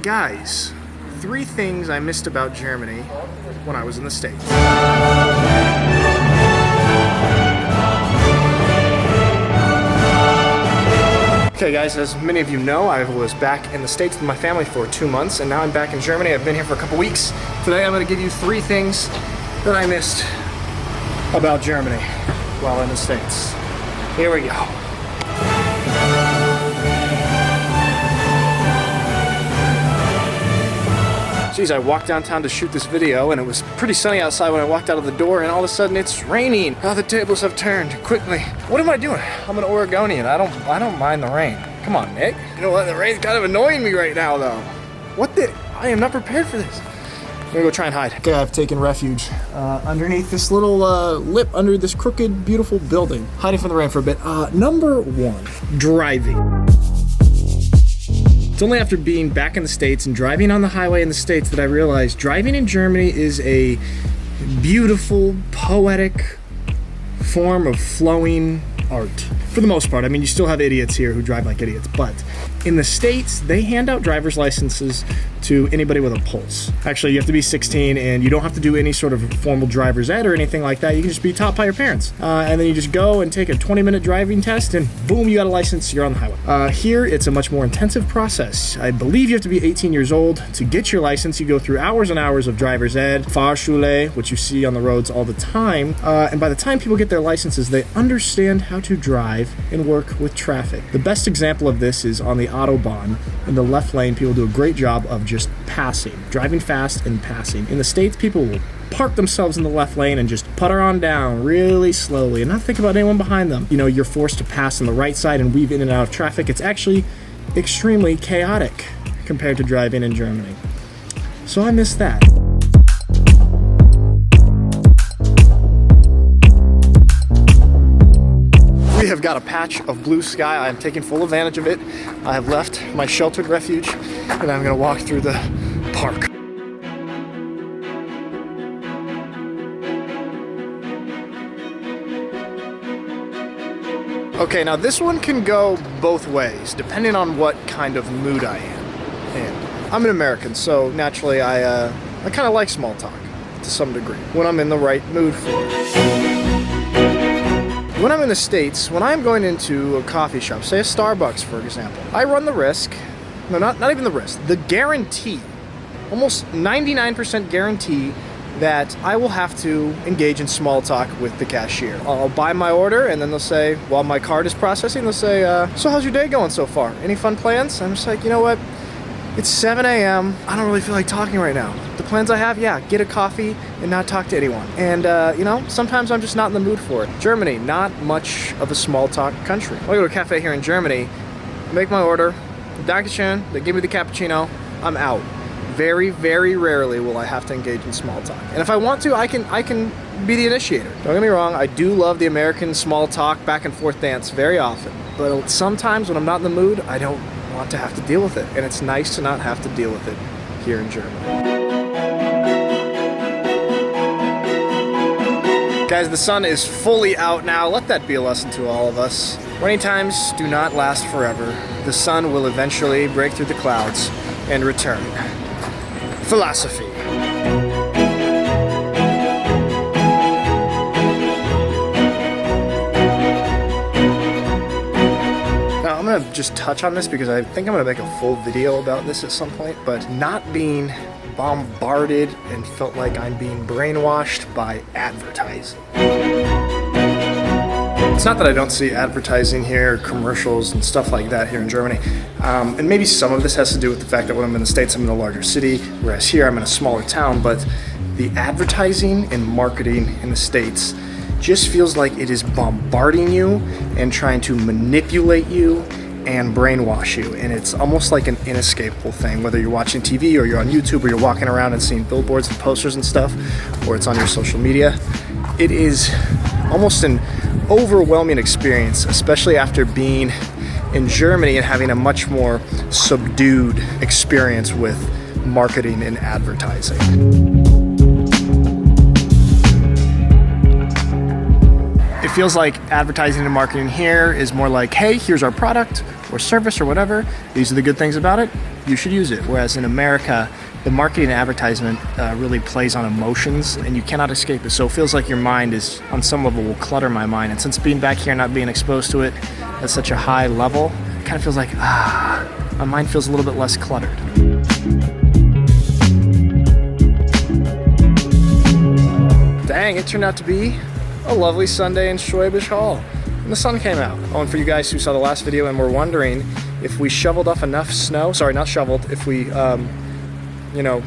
Guys, 3 things I missed about Germany when I was in the States. Okay guys, as many of you know, I was back in the States with my family for 2 months, and now I'm back in Germany. I've been here for a couple weeks. Today I'm going to give you 3 things that I missed about Germany while in the States. Here we go. Geez, I walked downtown to shoot this video and it was pretty sunny outside when I walked out of the door, and all of a sudden it's raining. Oh, the tables have turned quickly. What am I doing? I'm an Oregonian. I don't mind the rain. Come on, Nick. You know what? The rain's kind of annoying me right now though. I am not prepared for this. I'm gonna go try and hide. Okay, I've taken refuge underneath this little lip under this crooked, beautiful building. Hiding from the rain for a bit. Number 1, driving. It's only after being back in the States and driving on the highway in the States that I realized driving in Germany is a beautiful, poetic form of flowing art. For the most part. I mean, you still have idiots here who drive like idiots, but in the States, they hand out driver's licenses to anybody with a pulse. Actually, you have to be 16 and you don't have to do any sort of formal driver's ed or anything like that. You can just be taught by your parents. And then you just go and take a 20-minute driving test and boom, you got a license, you're on the highway. Here, it's a much more intensive process. I believe you have to be 18 years old to get your license. You go through hours and hours of driver's ed, Fahrschule, which you see on the roads all the time. And by the time people get their licenses, they understand how to drive and work with traffic. The best example of this is on the Autobahn. In the left lane, people do a great job of just passing, driving fast and passing. In the States, people will park themselves in the left lane and just putter on down really slowly and not think about anyone behind them. You know, you're forced to pass on the right side and weave in and out of traffic. It's actually extremely chaotic compared to driving in Germany. So I miss that. We have got a patch of blue sky. I'm taking full advantage of it. I have left my sheltered refuge and I'm gonna walk through the park. Okay, now this one can go both ways, depending on what kind of mood I am in. I'm an American, so naturally I kind of like small talk to some degree when I'm in the right mood for it. When I'm in the States, when I'm going into a coffee shop, say a Starbucks for example, I run the risk, no, not even the risk, the guarantee, almost 99% guarantee that I will have to engage in small talk with the cashier. I'll buy my order and then they'll say, while my card is processing, they'll say, so how's your day going so far? Any fun plans? I'm just like, you know what? It's 7 a.m. I don't really feel like talking right now. The plans I have, yeah, get a coffee and not talk to anyone. And, you know, sometimes I'm just not in the mood for it. Germany, not much of a small talk country. When I go to a cafe here in Germany, make my order, Dankeschön, they give me the cappuccino, I'm out. Very, very rarely will I have to engage in small talk. And if I want to, I can be the initiator. Don't get me wrong, I do love the American small talk back and forth dance very often. But sometimes when I'm not in the mood, I don't want to have to deal with it, and it's nice to not have to deal with it here in Germany. Guys, the sun is fully out now. Let that be a lesson to all of us. Rainy times do not last forever. The sun will eventually break through the clouds and return. Philosophy. Now, I'm gonna just touch on this because I think I'm gonna make a full video about this at some point, but not being bombarded and felt like I'm being brainwashed by advertising. It's not that I don't see advertising here, commercials and stuff like that here in Germany. And maybe some of this has to do with the fact that when I'm in the States, I'm in a larger city, whereas here I'm in a smaller town, but the advertising and marketing in the States just feels like it is bombarding you and trying to manipulate you and brainwash you. And it's almost like an inescapable thing, whether you're watching TV or you're on YouTube or you're walking around and seeing billboards and posters and stuff, or it's on your social media. It is almost an overwhelming experience, especially after being in Germany and having a much more subdued experience with marketing and advertising. It feels like advertising and marketing here is more like, hey, here's our product or service or whatever. These are the good things about it. You should use it. Whereas in America, the marketing and advertisement really plays on emotions, and you cannot escape it. So it feels like your mind is, on some level, will clutter my mind. And since being back here, not being exposed to it at such a high level, it kind of feels like, my mind feels a little bit less cluttered. Dang, it turned out to be a lovely Sunday in Schwabisch Hall. And the sun came out. Oh, and for you guys who saw the last video and were wondering if we shoveled off enough snow, sorry, not shoveled, if we,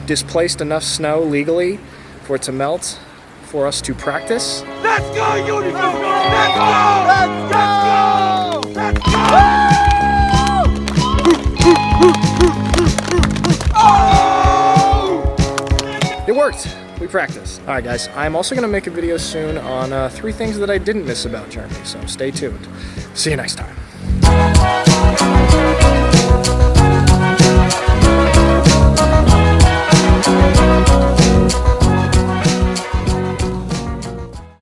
displaced enough snow legally for it to melt for us to practice. Let's go, uniform! Let's go! Let's go! Let's go! It worked. We practiced. All right, guys. I'm also going to make a video soon on 3 things that I didn't miss about Germany, so stay tuned. See you next time.